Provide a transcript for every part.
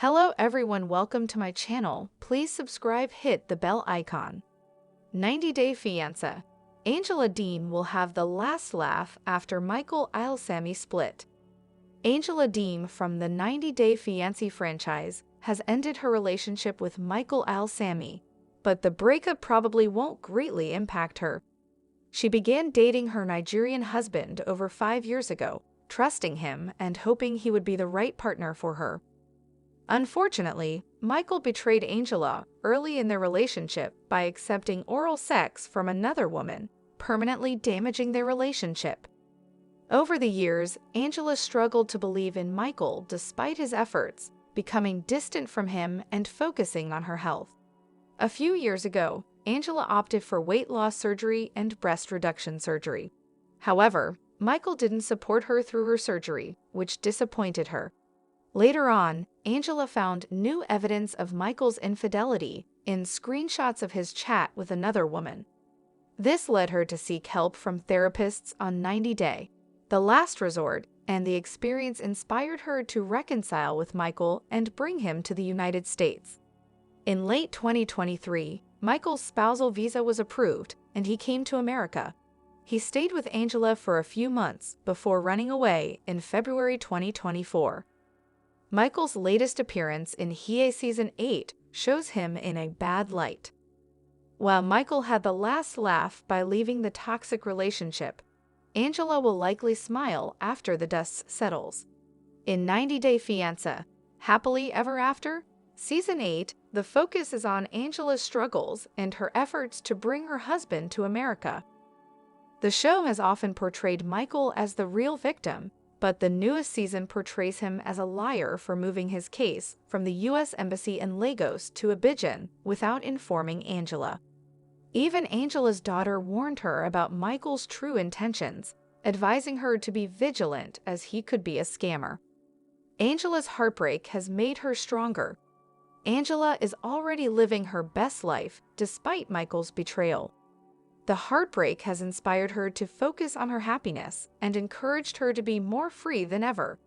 Hello everyone, welcome to my channel. Please subscribe, hit the bell icon. 90-Day Fiancé. Angela Deem will have the last laugh after Michael Sammy split. Angela Deem from the 90-Day Fiancé franchise has ended her relationship with Michael Sammy, but the breakup probably won't greatly impact her. She began dating her Nigerian husband over 5 years ago, trusting him and hoping he would be the right partner for her. Unfortunately, Michael betrayed Angela early in their relationship by accepting oral sex from another woman, permanently damaging their relationship. Over the years, Angela struggled to believe in Michael despite his efforts, becoming distant from him and focusing on her health. A few years ago, Angela opted for weight loss surgery and breast reduction surgery. However, Michael didn't support her through her surgery, which disappointed her. Later on, Angela found new evidence of Michael's infidelity in screenshots of his chat with another woman. This led her to seek help from therapists on 90-Day, the last resort, and the experience inspired her to reconcile with Michael and bring him to the United States. In late 2023, Michael's spousal visa was approved, and he came to America. He stayed with Angela for a few months before running away in February 2024. Michael's latest appearance in Hie Season 8 shows him in a bad light. While Michael had the last laugh by leaving the toxic relationship, Angela will likely smile after the dust settles. In 90-Day Fiancé, Happily Ever After, Season 8, the focus is on Angela's struggles and her efforts to bring her husband to America. The show has often portrayed Michael as the real victim, but the newest season portrays him as a liar for moving his case from the U.S. Embassy in Lagos to Abidjan without informing Angela. Even Angela's daughter warned her about Michael's true intentions, advising her to be vigilant as he could be a scammer. Angela's heartbreak has made her stronger. Angela is already living her best life despite Michael's betrayal. The heartbreak has inspired her to focus on her happiness and encouraged her to be more free than ever.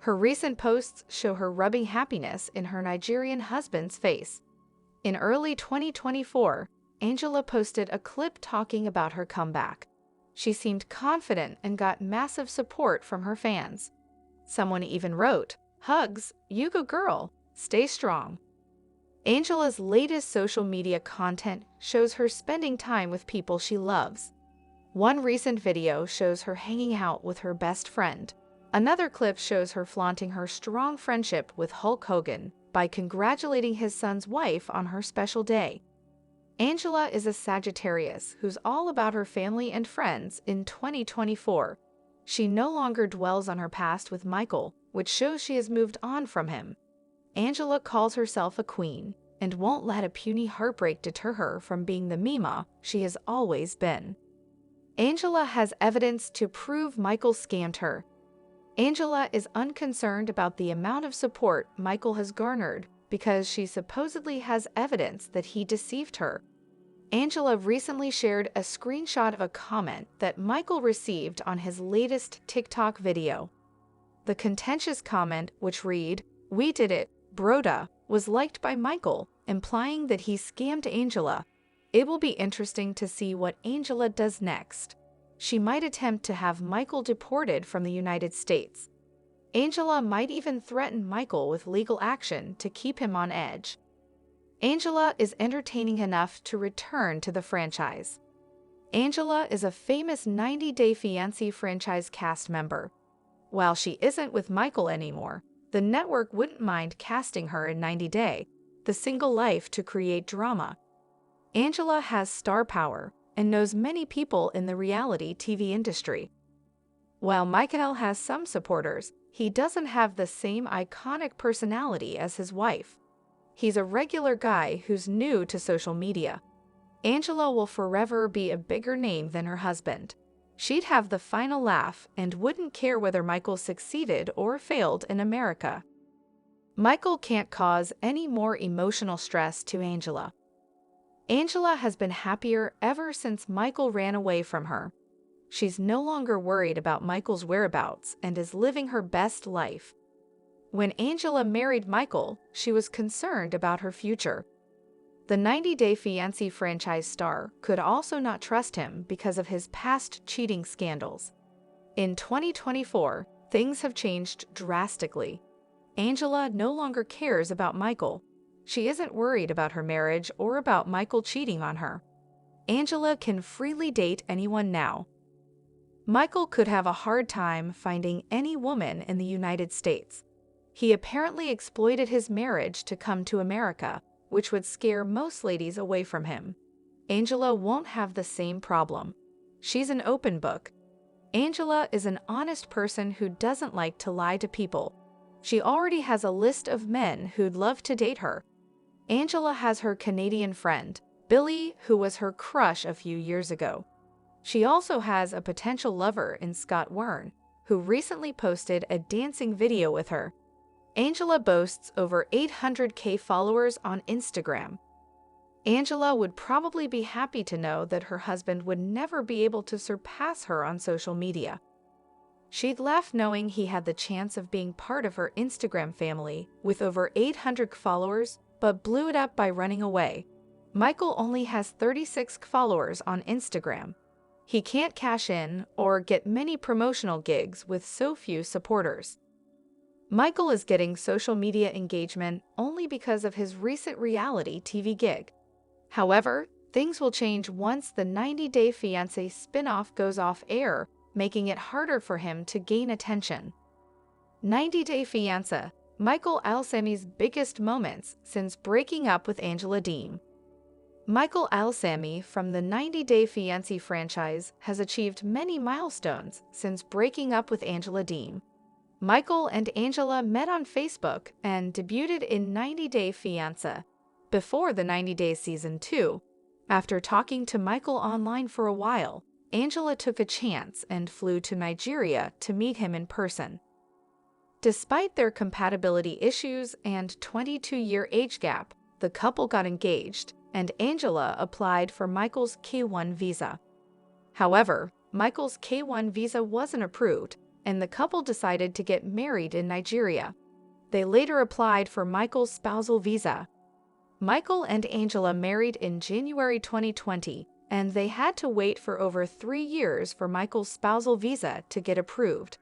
Her recent posts show her rubbing happiness in her Nigerian husband's face. In early 2024, Angela posted a clip talking about her comeback. She seemed confident and got massive support from her fans. Someone even wrote, "Hugs, you go girl, stay strong." Angela's latest social media content shows her spending time with people she loves. One recent video shows her hanging out with her best friend. Another clip shows her flaunting her strong friendship with Hulk Hogan by congratulating his son's wife on her special day. Angela is a Sagittarius who's all about her family and friends in 2024. She no longer dwells on her past with Michael, which shows she has moved on from him. Angela calls herself a queen and won't let a puny heartbreak deter her from being the Mima she has always been. Angela has evidence to prove Michael scammed her. Angela is unconcerned about the amount of support Michael has garnered because she supposedly has evidence that he deceived her. Angela recently shared a screenshot of a comment that Michael received on his latest TikTok video. The contentious comment, which read, "We did it, Broda," was liked by Michael, implying that he scammed Angela. It will be interesting to see what Angela does next. She might attempt to have Michael deported from the United States. Angela might even threaten Michael with legal action to keep him on edge. Angela is entertaining enough to return to the franchise. Angela is a famous 90-Day Fiancé franchise cast member. While she isn't with Michael anymore, the network wouldn't mind casting her in 90-Day, the single life to create drama. Angela has star power and knows many people in the reality TV industry. While Michael has some supporters, he doesn't have the same iconic personality as his wife. He's a regular guy who's new to social media. Angela will forever be a bigger name than her husband. She'd have the final laugh and wouldn't care whether Michael succeeded or failed in America. Michael can't cause any more emotional stress to Angela. Angela has been happier ever since Michael ran away from her. She's no longer worried about Michael's whereabouts and is living her best life. When Angela married Michael, she was concerned about her future. The 90 Day Fiancé franchise star could also not trust him because of his past cheating scandals. In 2024, things have changed drastically. Angela no longer cares about Michael. She isn't worried about her marriage or about Michael cheating on her. Angela can freely date anyone now. Michael could have a hard time finding any woman in the United States. He apparently exploited his marriage to come to America, which would scare most ladies away from him. Angela won't have the same problem. She's an open book. Angela is an honest person who doesn't like to lie to people. She already has a list of men who'd love to date her. Angela has her Canadian friend, Billy, who was her crush a few years ago. She also has a potential lover in Scott Wern, who recently posted a dancing video with her. Angela boasts over 800K followers on Instagram. Angela would probably be happy to know that her husband would never be able to surpass her on social media. She'd laugh knowing he had the chance of being part of her Instagram family with over 800 followers, but blew it up by running away. Michael only has 36 followers on Instagram. He can't cash in or get many promotional gigs with so few supporters. Michael is getting social media engagement only because of his recent reality TV gig. However, things will change once the 90 Day Fiancé spin-off goes off air, making it harder for him to gain attention. 90 Day Fiancé, Michael Alsamy's biggest moments since breaking up with Angela Deem. Michael Alsamy from the 90 Day Fiancé franchise has achieved many milestones since breaking up with Angela Deem. Michael and Angela met on Facebook and debuted in 90 Day Fiancé before the 90 Days Season 2. After talking to Michael online for a while, Angela took a chance and flew to Nigeria to meet him in person. Despite their compatibility issues and 22-year age gap, the couple got engaged, and Angela applied for Michael's K-1 visa. However, Michael's K-1 visa wasn't approved, and the couple decided to get married in Nigeria. They later applied for Michael's spousal visa. Michael and Angela married in January 2020, and they had to wait for over 3 years for Michael's spousal visa to get approved.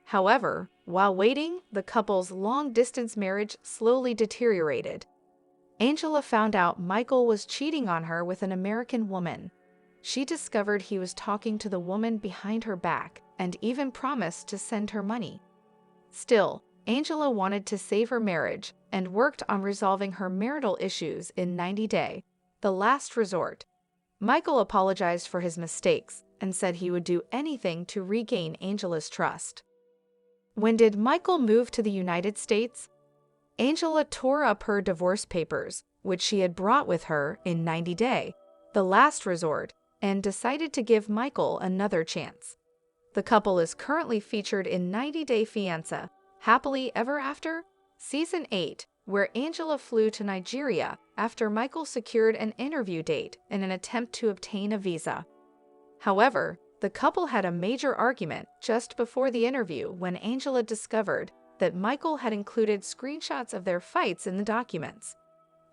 However, while waiting, the couple's long-distance marriage slowly deteriorated. Angela found out Michael was cheating on her with an American woman. She discovered he was talking to the woman behind her back and even promised to send her money. Still, Angela wanted to save her marriage and worked on resolving her marital issues in 90 Day, the last resort. Michael apologized for his mistakes and said he would do anything to regain Angela's trust. When did Michael move to the United States? Angela tore up her divorce papers, which she had brought with her in 90 Day, the last resort, and decided to give Michael another chance. The couple is currently featured in 90 Day Fiancé, Happily Ever After, Season 8, where Angela flew to Nigeria after Michael secured an interview date in an attempt to obtain a visa. However, the couple had a major argument just before the interview when Angela discovered that Michael had included screenshots of their fights in the documents.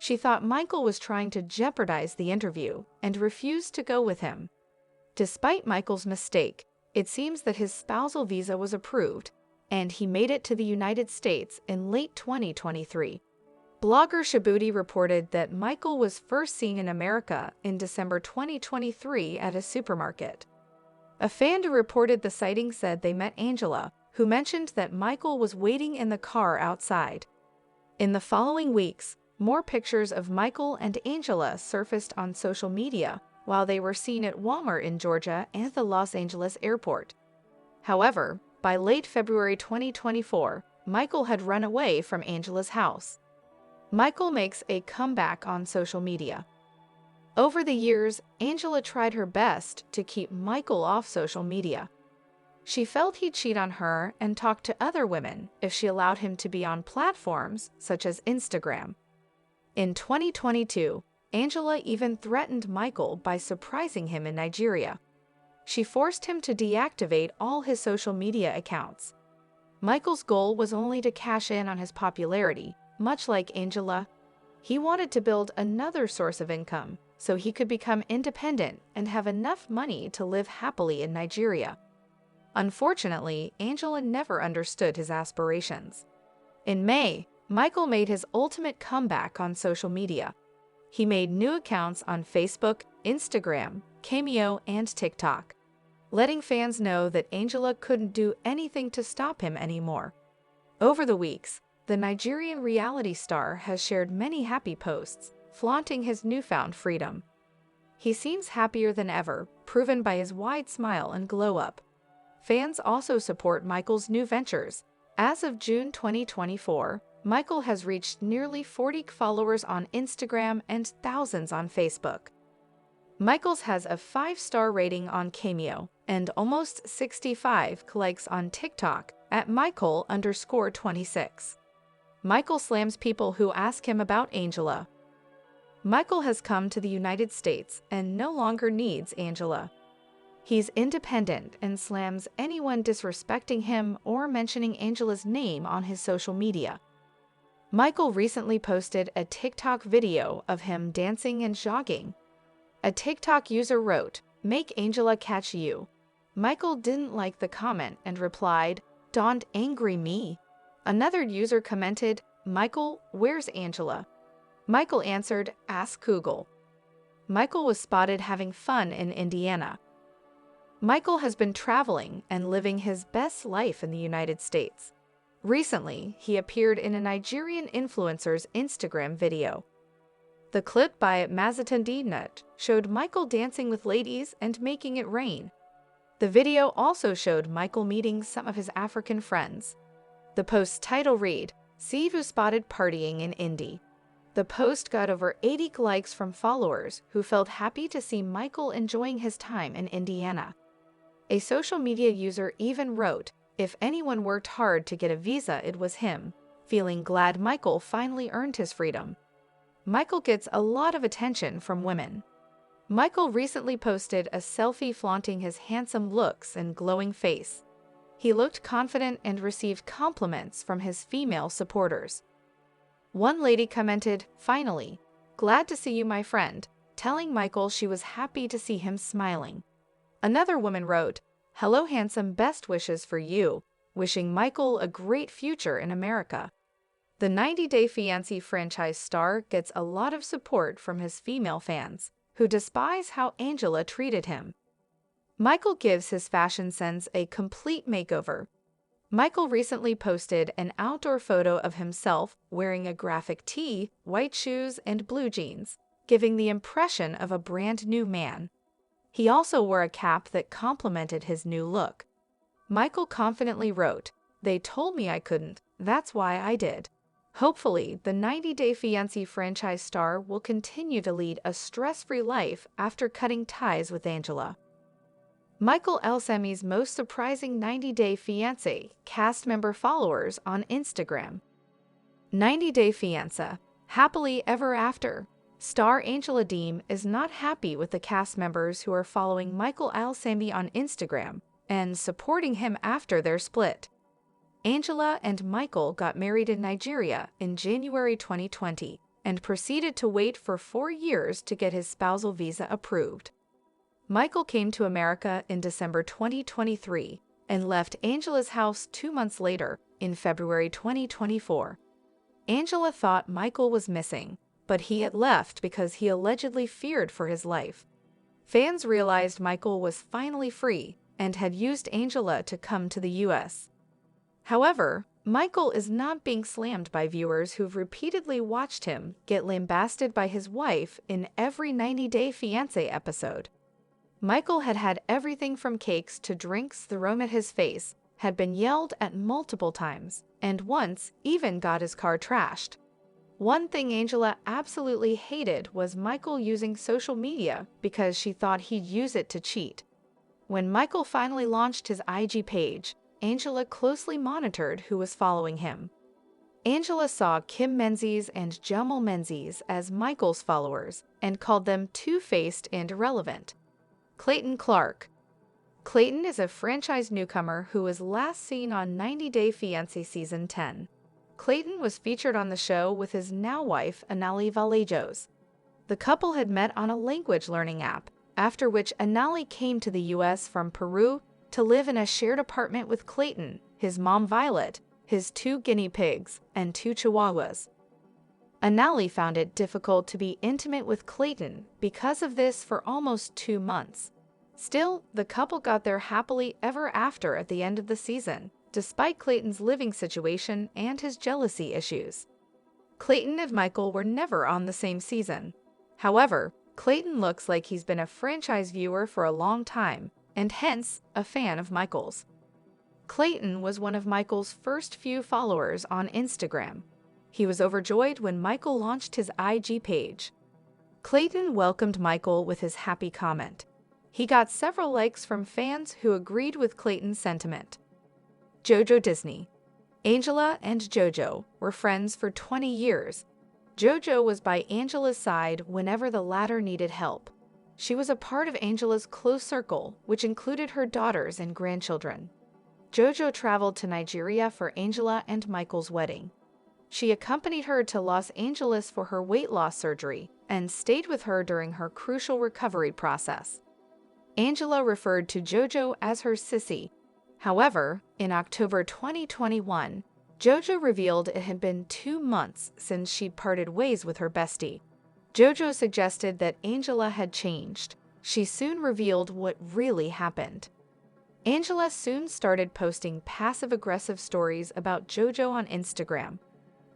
She thought Michael was trying to jeopardize the interview and refused to go with him. Despite Michael's mistake, it seems that his spousal visa was approved, and he made it to the United States in late 2023. Blogger Shabuti reported that Michael was first seen in America in December 2023 at a supermarket. A fan who reported the sighting said they met Angela, who mentioned that Michael was waiting in the car outside. In the following weeks, more pictures of Michael and Angela surfaced on social media while they were seen at Walmart in Georgia and the Los Angeles airport. However, by late February 2024, Michael had run away from Angela's house. Michael makes a comeback on social media. Over the years, Angela tried her best to keep Michael off social media. She felt he'd cheat on her and talk to other women if she allowed him to be on platforms such as Instagram. In 2022, Angela even threatened Michael by surprising him in Nigeria. She forced him to deactivate all his social media accounts. Michael's goal was only to cash in on his popularity, much like Angela. He wanted to build another source of income so he could become independent and have enough money to live happily in Nigeria. Unfortunately, Angela never understood his aspirations. In May, Michael made his ultimate comeback on social media. He made new accounts on Facebook, Instagram, Cameo, and TikTok, letting fans know that Angela couldn't do anything to stop him anymore. Over the weeks, the Nigerian reality star has shared many happy posts, flaunting his newfound freedom. He seems happier than ever, proven by his wide smile and glow-up. Fans also support Michael's new ventures. As of June 2024, Michael has reached nearly 40 followers on Instagram and thousands on Facebook. Michael's has a 5-star rating on Cameo and almost 65 likes on TikTok at Michael_26. Michael slams people who ask him about Angela. Michael has come to the United States and no longer needs Angela. He's independent and slams anyone disrespecting him or mentioning Angela's name on his social media. Michael recently posted a TikTok video of him dancing and jogging. A TikTok user wrote, "Make Angela catch you." Michael didn't like the comment and replied, "Don't angry me." Another user commented, "Michael, where's Angela?" Michael answered, "Ask Google." Michael was spotted having fun in Indiana. Michael has been traveling and living his best life in the United States. Recently, he appeared in a Nigerian influencer's Instagram video. The clip by Mazatandinut showed Michael dancing with ladies and making it rain. The video also showed Michael meeting some of his African friends. The post's title read, "See who spotted partying in Indy." The post got over 80 likes from followers who felt happy to see Michael enjoying his time in Indiana. A social media user even wrote, "If anyone worked hard to get a visa, it was him," feeling glad Michael finally earned his freedom. Michael gets a lot of attention from women. Michael recently posted a selfie flaunting his handsome looks and glowing face. He looked confident and received compliments from his female supporters. One lady commented, "Finally, glad to see you, my friend," telling Michael she was happy to see him smiling. Another woman wrote, "Hello handsome, best wishes for you," wishing Michael a great future in America. The 90 Day Fiancé franchise star gets a lot of support from his female fans, who despise how Angela treated him. Michael gives his fashion sense a complete makeover. Michael recently posted an outdoor photo of himself wearing a graphic tee, white shoes, and blue jeans, giving the impression of a brand new man. He also wore a cap that complemented his new look. Michael confidently wrote, "They told me I couldn't, that's why I did." Hopefully, the 90 Day Fiancé franchise star will continue to lead a stress-free life after cutting ties with Angela. Michael Alsami's most surprising 90 Day Fiancé cast member followers on Instagram. 90 Day Fiancé, happily ever after. Star Angela Deem is not happy with the cast members who are following Michael Alsami on Instagram and supporting him after their split. Angela and Michael got married in Nigeria in January 2020 and proceeded to wait for 4 years to get his spousal visa approved. Michael came to America in December 2023 and left Angela's house 2 months later, in February 2024. Angela thought Michael was missing, but he had left because he allegedly feared for his life. Fans realized Michael was finally free and had used Angela to come to the U.S. However, Michael is not being slammed by viewers who've repeatedly watched him get lambasted by his wife in every 90 Day Fiancé episode. Michael had had everything from cakes to drinks thrown at his face, had been yelled at multiple times, and once even got his car trashed. One thing Angela absolutely hated was Michael using social media because she thought he'd use it to cheat. When Michael finally launched his IG page, Angela closely monitored who was following him. Angela saw Kim Menzies and Jamal Menzies as Michael's followers and called them two-faced and irrelevant. Clayton Clark. Clayton is a franchise newcomer who was last seen on 90 Day Fiancé Season 10. Clayton was featured on the show with his now-wife, Anali Vallejos. The couple had met on a language learning app, after which Anali came to the U.S. from Peru to live in a shared apartment with Clayton, his mom Violet, his 2 guinea pigs, and 2 chihuahuas. Anali found it difficult to be intimate with Clayton because of this for almost 2 months. Still, the couple got there happily ever after at the end of the season, despite Clayton's living situation and his jealousy issues. Clayton and Michael were never on the same season. However, Clayton looks like he's been a franchise viewer for a long time, and hence a fan of Michael's. Clayton was one of Michael's first few followers on Instagram. He was overjoyed when Michael launched his IG page. Clayton welcomed Michael with his happy comment. He got several likes from fans who agreed with Clayton's sentiment. JoJo Disney. Angela and JoJo were friends for 20 years. JoJo was by Angela's side whenever the latter needed help. She was a part of Angela's close circle, which included her daughters and grandchildren. JoJo traveled to Nigeria for Angela and Michael's wedding. She accompanied her to Los Angeles for her weight loss surgery and stayed with her during her crucial recovery process. Angela referred to JoJo as her sissy. However, in October 2021, JoJo revealed it had been 2 months since she'd parted ways with her bestie. JoJo suggested that Angela had changed. She soon revealed what really happened. Angela soon started posting passive-aggressive stories about JoJo on Instagram.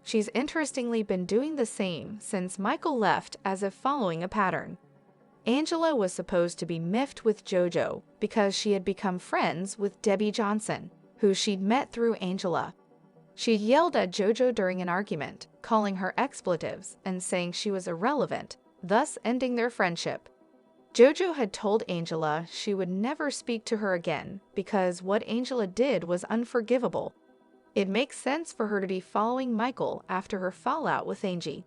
She's interestingly been doing the same since Michael left, as if following a pattern. Angela was supposed to be miffed with JoJo because she had become friends with Debbie Johnson, who she'd met through Angela. She yelled at JoJo during an argument, calling her expletives and saying she was irrelevant, thus ending their friendship. JoJo had told Angela she would never speak to her again because what Angela did was unforgivable. It makes sense for her to be following Michael after her fallout with Angie.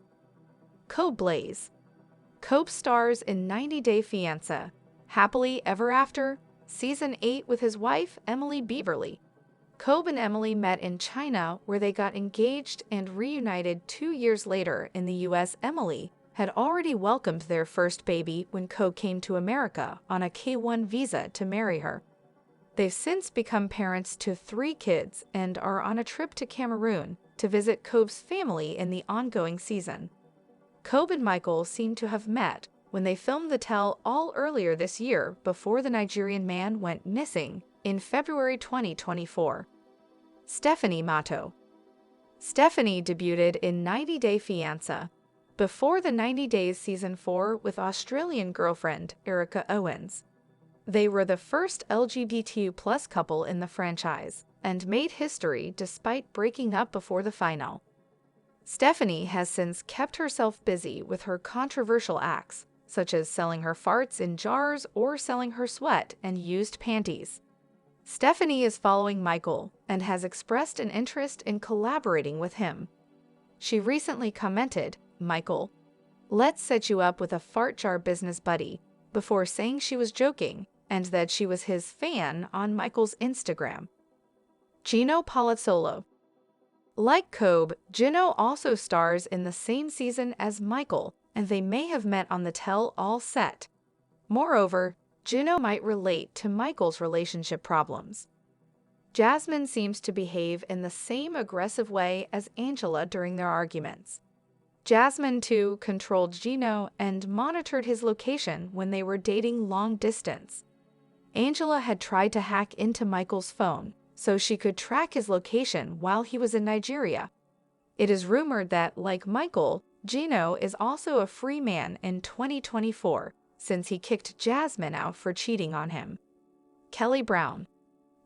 Kobe Blaze. Kobe stars in 90 Day Fiancé, Happily Ever After, Season 8 with his wife, Emily Beverly. Kobe and Emily met in China, where they got engaged and reunited 2 years later in the U.S. Emily had already welcomed their first baby when Kobe came to America on a K-1 visa to marry her. They've since become parents to 3 kids and are on a trip to Cameroon to visit Kobe's family in the ongoing season. Kobe and Michael seem to have met when they filmed the tell-all earlier this year before the Nigerian man went missing in February 2024. Stephanie Matto. Stephanie debuted in 90 Day Fiancé before the 90 Days Season 4 with Australian girlfriend Erica Owens. They were the first LGBTQ+ couple in the franchise and made history despite breaking up before the final. Stephanie has since kept herself busy with her controversial acts, such as selling her farts in jars or selling her sweat and used panties. Stephanie is following Michael and has expressed an interest in collaborating with him. She recently commented, "Michael, let's set you up with a fart jar business buddy," before saying she was joking and that she was his fan on Michael's Instagram. Gino Palazzolo. Like Kobe, Gino also stars in the same season as Michael, and they may have met on the tell-all set. Moreover, Gino might relate to Michael's relationship problems. Jasmine seems to behave in the same aggressive way as Angela during their arguments. Jasmine, too, controlled Gino and monitored his location when they were dating long distance. Angela had tried to hack into Michael's phone so she could track his location while he was in Nigeria. It is rumored that, like Michael, Gino is also a free man in 2024 since he kicked Jasmine out for cheating on him. Kelly Brown.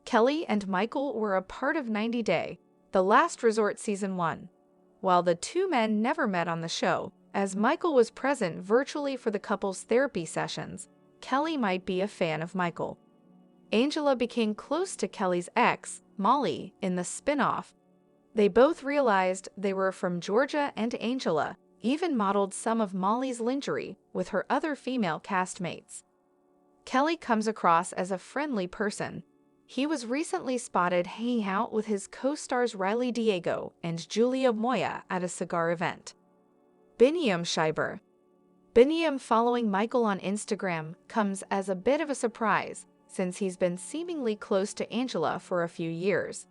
Kelly and Michael were a part of 90 Day, The Last Resort Season 1. While the 2 men never met on the show, as Michael was present virtually for the couple's therapy sessions, Kelly might be a fan of Michael. Angela became close to Kelly's ex, Molly, in the spin-off. They both realized they were from Georgia, and Angela even modeled some of Molly's lingerie with her other female castmates. Kelly comes across as a friendly person. He was recently spotted hanging out with his co-stars Riley Diego and Julia Moya at a cigar event. Biniam Schreiber. Biniam following Michael on Instagram comes as a bit of a surprise, since he's been seemingly close to Angela for a few years.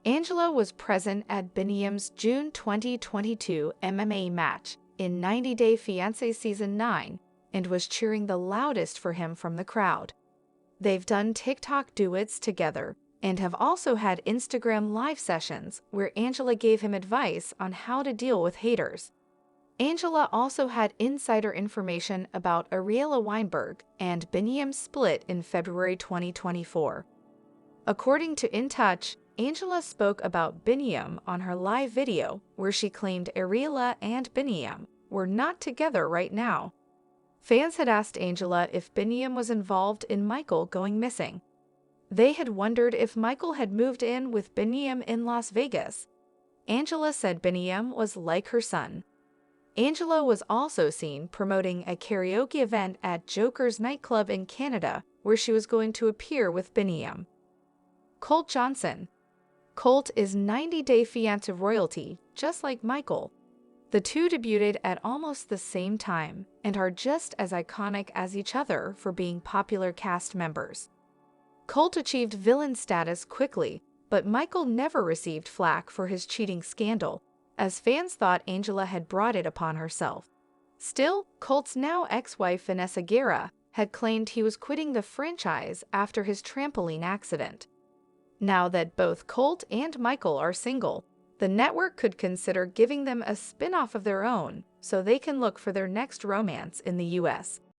Angela was present at Biniam's June 2022 MMA match in 90 Day Fiancé Season 9 and was cheering the loudest for him from the crowd. They've done TikTok duets together and have also had Instagram live sessions where Angela gave him advice on how to deal with haters. Angela also had insider information about Ariela Weinberg and Biniam's split in February 2024. According to In Touch, Angela spoke about Biniam on her live video where she claimed Ariela and Biniam were not together right now. Fans had asked Angela if Biniam was involved in Michael going missing. They had wondered if Michael had moved in with Biniam in Las Vegas. Angela said Biniam was like her son. Angela was also seen promoting a karaoke event at Joker's nightclub in Canada where she was going to appear with Biniam. Colt Johnson. Colt is 90 Day Fiancé royalty, just like Michael. The two debuted at almost the same time and are just as iconic as each other for being popular cast members. Colt achieved villain status quickly, but Michael never received flack for his cheating scandal, as fans thought Angela had brought it upon herself. Still, Colt's now ex-wife Vanessa Guerra had claimed he was quitting the franchise after his trampoline accident. Now that both Colt and Michael are single, the network could consider giving them a spin-off of their own so they can look for their next romance in the US.